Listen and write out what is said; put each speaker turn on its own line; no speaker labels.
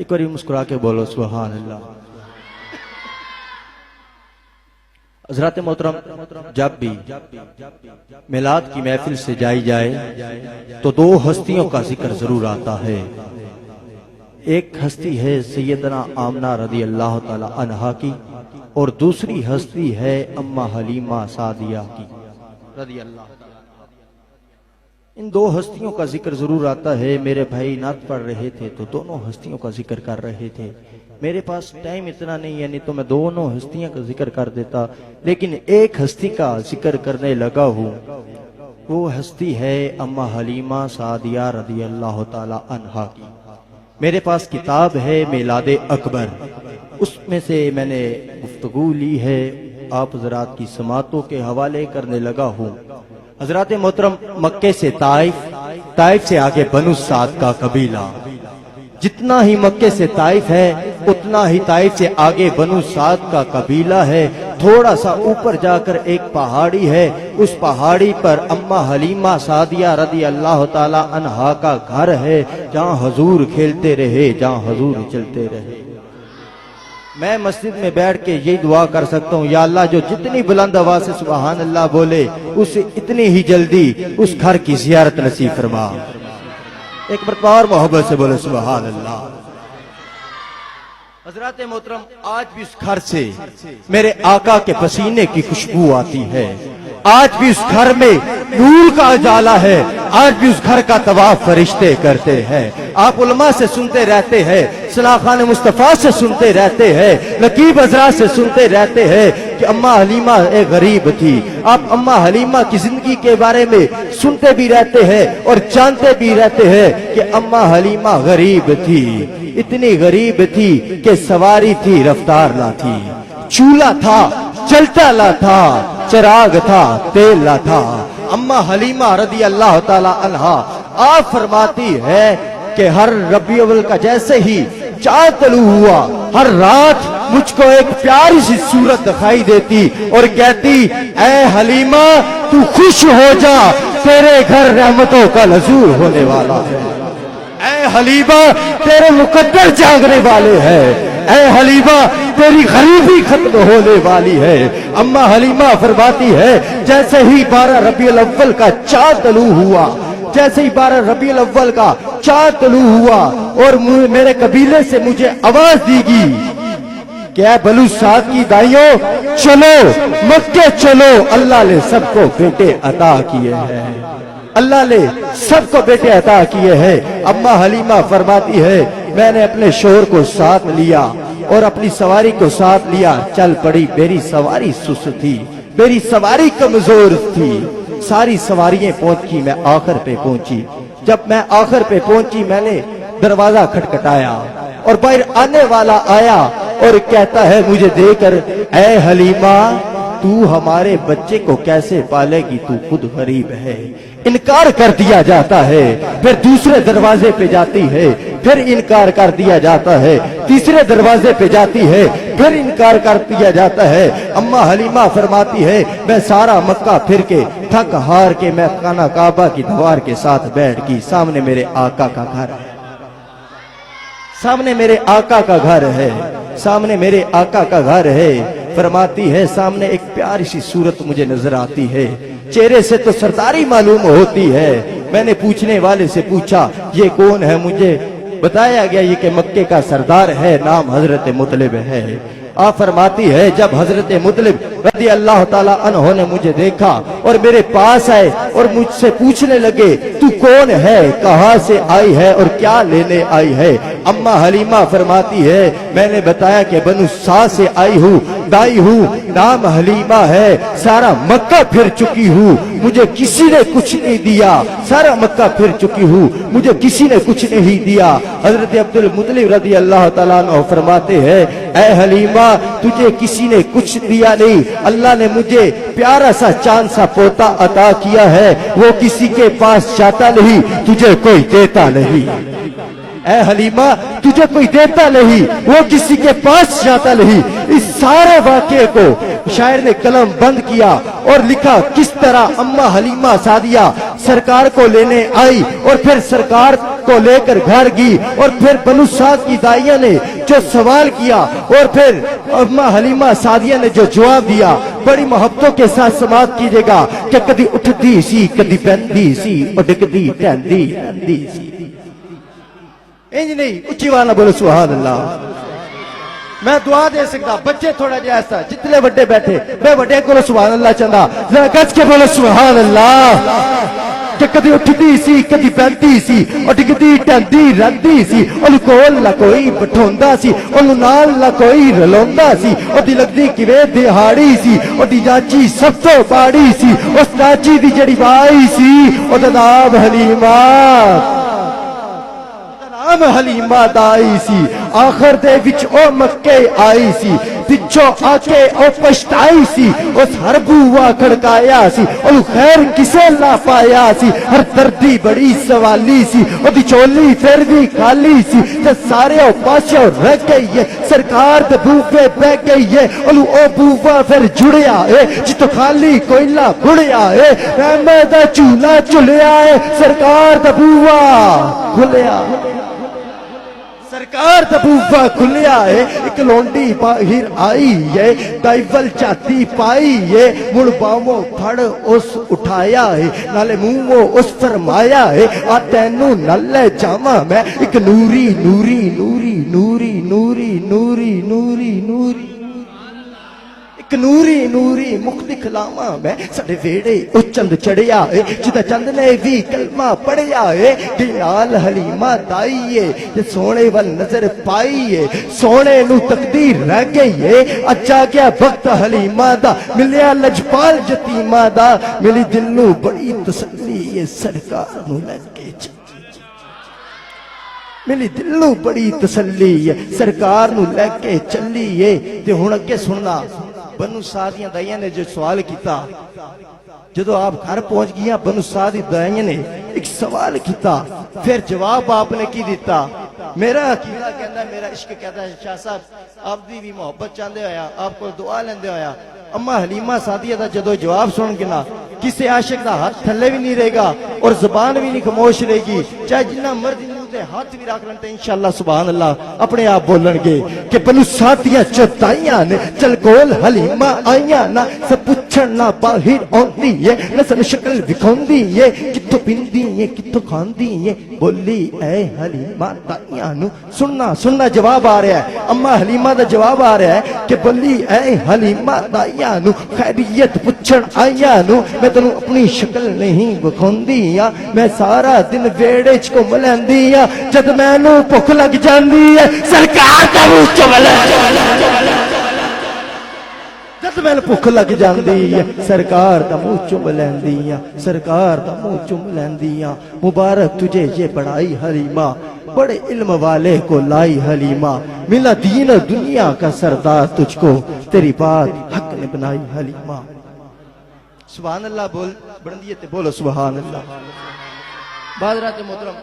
ایک بار مسکرا کے بولو سبحان اللہ۔ حضرات محترم، جب بھی میلاد کی محفل سے جائی جائے تو دو ہستیوں کا ذکر ضرور آتا ہے۔ ایک ہستی ہے سیدنا آمنہ رضی اللہ تعالی عنہا کی، اور دوسری ہستی ہے اماں حلیمہ سعدیہ کی رضی اللہ تعالی۔ ان دو ہستیوں کا ذکر ضرور آتا ہے۔ میرے بھائی نعت پڑھ رہے تھے تو دونوں ہستیوں کا ذکر کر رہے تھے۔ میرے پاس ٹائم اتنا نہیں ہے، نہیں تو میں دونوں ہستیاں کا ذکر کر دیتا، لیکن ایک ہستی کا ذکر کرنے لگا ہوں۔ وہ ہستی ہے اماں حلیمہ سعدیہ رضی اللہ تعالی عنہا کی۔ میرے پاس کتاب ہے میلاد اکبر، اس میں سے میں نے گفتگو لی ہے، آپ حضرات کی سماعتوں کے حوالے کرنے لگا ہوں۔ حضرات محترم، مکے سے طائف، طائف سے آگے بنو سعد کا قبیلہ، جتنا ہی مکے سے طائف ہے اتنا ہی طائف سے آگے بنو سعد کا قبیلہ ہے۔ تھوڑا سا اوپر جا کر ایک پہاڑی ہے، اس پہاڑی پر اماں حلیمہ سعدیہ رضی اللہ تعالی عنہا کا گھر ہے، جہاں حضور کھیلتے رہے، جہاں حضور چلتے رہے۔ میں مسجد میں بیٹھ کے یہی دعا کر سکتا ہوں، یا اللہ جو جتنی بلند آواز سے سبحان اللہ بولے اسے اتنی ہی جلدی اس گھر کی زیارت نصیب فرما۔ ایک مرتبہ اور محبت سے بولے سبحان اللہ۔ حضرات محترم، آج بھی اس گھر سے میرے آقا کے پسینے کی خوشبو آتی ہے، آج بھی اس گھر میں نور کا اجالا ہے، آج بھی اس گھر کا طواف فرشتے کرتے ہیں۔ آپ علماء سے سنتے رہتے ہیں، صلاح خان مصطفیٰ سے سنتے رہتے ہیں، نقیب حضرات سے سنتے رہتے ہیں کہ اماں حلیمہ ایک غریب تھی۔ آپ اماں حلیمہ کی زندگی کے بارے میں سنتے بھی رہتے ہیں اور جانتے بھی رہتے ہیں کہ اماں حلیمہ غریب تھی، اتنی غریب تھی کہ سواری تھی رفتار نہ تھی، چولہا تھا چلتا لا تھا، چراغ تھا تیل لا تھا۔ اماں حلیمہ رضی اللہ تعالی عنہا آپ فرماتی ہے کہ ہر ربیع الاول کا جیسے ہی چاند طلوع ہوا، ہر رات مجھ کو ایک پیاری سی صورت دکھائی دیتی اور کہتی اے حلیمہ تو خوش ہو جا، تیرے گھر رحمتوں کا نزول ہونے والا ہے، اے حلیمہ تیرے مقدر جاگنے والے ہیں، اے حلیمہ تیری غریبی ختم ہونے والی ہے۔ اماں حلیمہ فرماتی ہے جیسے ہی 12 ربیع الاول کا چاند طلوع ہوا، جیسے ہی 12 ربیع الاول کا چاند طلوع ہوا اور میرے قبیلے سے مجھے آواز دی گی کہ اے بلو سعد کی دائیوں چلو مکے چلو، اللہ نے سب کو بیٹے عطا کیے ہیں، اللہ نے سب کو بیٹے عطا کیے ہیں۔ اماں حلیمہ فرماتی ہے میں نے اپنے شوہر کو ساتھ لیا اور اپنی سواری کو ساتھ لیا، چل پڑی، میری سواری سست تھی، میری سواری کمزور تھی، ساری سواریاں پہنچی، میں آخر پہ پہنچی۔ جب میں آخر پہ پہنچی میں نے دروازہ کھٹکھٹایا اور باہر آنے والا آیا اور کہتا ہے مجھے دے کر اے حلیمہ تو ہمارے بچے کو کیسے پالے گی، تو خود غریب ہے۔ انکار کر دیا جاتا ہے، پھر دوسرے دروازے پہ جاتی ہے، پھر انکار کر دیا جاتا ہے، تیسرے دروازے پہ جاتی ہے، پھر انکار کر دیا جاتا ہے۔ اماں حلیمہ فرماتی ہے میں سارا مکہ پھر کے تھک ہار کے میں خانہ کعبہ کی دیوار کے ساتھ بیٹھ گئی، سامنے میرے آقا کا گھر ہے، سامنے میرے آقا کا گھر ہے، سامنے میرے آقا کا گھر ہے۔ فرماتی ہے سامنے ایک پیاری سی صورت مجھے نظر آتی ہے، چہرے سے تو سرداری معلوم ہوتی ہے۔ میں نے پوچھنے والے سے پوچھا یہ کون ہے، مجھے بتایا گیا یہ کہ مکے کا سردار ہے، نام حضرت مطلب ہے۔ آپ فرماتی ہے جب حضرت مطلب رضی اللہ تعالیٰ عنہ نے مجھے دیکھا اور میرے پاس آئے اور مجھ سے پوچھنے لگے تو کون ہے، کہاں سے آئی ہے اور کیا لینے آئی ہے۔ اماں حلیمہ فرماتی ہے میں نے بتایا کہ بنو سعد سے آئی ہوں، دائی ہوں، نام حلیمہ ہے، سارا مکہ پھر چکی ہوں، مجھے کسی نے کچھ نہیں دیا، سارا مکہ پھر چکی ہوں، مجھے کسی نے کچھ نہیں دیا۔ حضرت عبدالمطلب رضی اللہ تعالیٰ عنہ فرماتے ہیں اے حلیمہ تجھے کسی نے کچھ دیا نہیں، اللہ نے مجھے پیارا سا چاند سا پوتا عطا کیا ہے، وہ کسی کے پاس جاتا نہیں، تجھے کوئی دیتا نہیں۔ اے حلیمہ تجھے کوئی دیتا نہیں، وہ کسی کے پاس جاتا نہیں۔ اس سارے واقعے کو شاعر نے قلم بند کیا اور لکھا کس طرح اماں حلیمہ سعدیہ سرکار کو لینے آئی اور پھر سرکار کو لے کر گھر گئی اور پھر بنو سعد کی دائیاں نے جو سوال کیا اور پھر اماں حلیمہ سعدیہ نے جو جواب دیا، بڑی محبتوں کے ساتھ سماعت کیجئے گا کہ کدی اٹھتی سی کدی بہندی سی اور ڈگدی ٹہندی رہندی سی۔ انج نہیں، اچھی والا بولو سبحان اللہ۔ میں دعا دے سکتا، بچے تھوڑا جا ایسا، جتنے بڑے بیٹھے میں بڑے کو سبحان اللہ چاہتا، ذرا گج کے بولو سبحان اللہ۔ کہ کدی اٹھتی سی کدی بہندی سی اور ڈگدی ٹہندی رہندی سی، اونوں کول نہ کوئی بٹھوندا سی، اونوں نال نہ کوئی رلوندا سی، اودی لگدی کیویں دہاڑی سی، اودی چاچی سب تو باڑی سی، اس چاچی دی جڑی بائی سی اودے نام حلیمہ، نام حلیمہ دائی سی، آخر دے وچ او مکے آئی سی، پچھو آ کے او پشتائی سی، اس ہر بوا کھڑکایا سی، او خیر کسے لا پایا سی، ہر دردی بڑی سوالی سی، او دی چولی پھر بھی خالی سی، تے سارے او پاسے رہ گئی ہے، سرکار دے بوے بہ گئی ہے، او بوا پھر جڑیا ہے، جتو خالی کوئلہ بڑیا ہے، رحمت دا چولہ چلیا ہے، سرکار دا بوا کھلیا ہے، سرکار دا بوفا کھلیا ہے، ایک لونڈی باہر آئی ہے، دائیول چاہتی پائی ہے، مڑ باؤں پھڑ اس اٹھایا ہے، نالے منہ اس فرمایا ہے، آتینو نلے جامع میں ایک نوری نوری نوری نوری نوری نوری نوری نوری ایک نوری نوری مخت کلاما میں سڑے ویڑے اس چند چڑیا ہے، جدہ چند نے بھی کلمہ پڑھیا ہے، گیال حلیمہ دائیے یہ سونے وال نظر پائیے، سونے نو تقدیر رہ گئی ہے، اچھا کیا وقت حلیمہ دا، ملیا لجپال جتیمہ دا، ملی دل نو بڑی تسلی یہ سرکار نو لگے چاہیے، میری دلوں بڑی تسلی ہے، سرکار نو لے کے چلی ہے۔ تے ہن اگے سننا، بنو سعدیاں دائیاں نے جو سوال کیتا، جدو آپ گھر پہنچ گیا بنو سعدی دائیاں نے ایک سوال کیتا، پھر جواب آپ نے کی دیتا، میرا عقیدہ کہتا ہے، میرا عشق کہتا ہے، شاہ صاحب آپ دی بھی محبت چاندے ہویا، آپ کو دعا لیندے ہویا، اماں حلیمہ سعدیہ دا جدو جواب سن کے نا کسی عاشق دا ہاتھ تھلے بھی نہیں رہے گا اور زبان بھی نہیں خاموش رہے گی، چاہے جنہ مرضی ہاتھ بھی رکھ لنتے انشاءاللہ سبحان اللہ اپنے آپ بولن گے کہ بنو سعدیاں چتائیاں نے چل کول حلیمہ آئیاں نا سب پچھن نہ باہر آندی ہے، نسل شکل وکھوندی ہے، کتھو پیندی ہے کتھو کھاندی ہے، بولی اے حلیمہ دائیاں نو، سننا جواب آ رہا ہے، اماں حلیمہ دا جواب آ رہا ہے کہ بولی اے حلیمہ دائیاں نو، خیریت پچھن آئیاں نو، میں تنو اپنی شکل نہیں وکھوندی ہاں، میں سارا دن ویڑے چ کو ملندی ہاں، جد میں نو بھوک لگ جاندی ہے سرکار دا منہ چوملے، جد میں نو بھوک لگ جاندی ہے سرکار دا منہ چوم لیندی ہے، سرکار دا منہ چوم لیندی ہے، مبارک تجھے یہ بڑائی حلیمہ، بڑے علم والے کو لائی حلیمہ، ملا دین و دنیا کا سردار تجھ کو، تیری بات حق نے بنائی حلیمہ۔ سبحان اللہ بول بڑھندیے تے بولو سبحان اللہ۔ بادرات محترم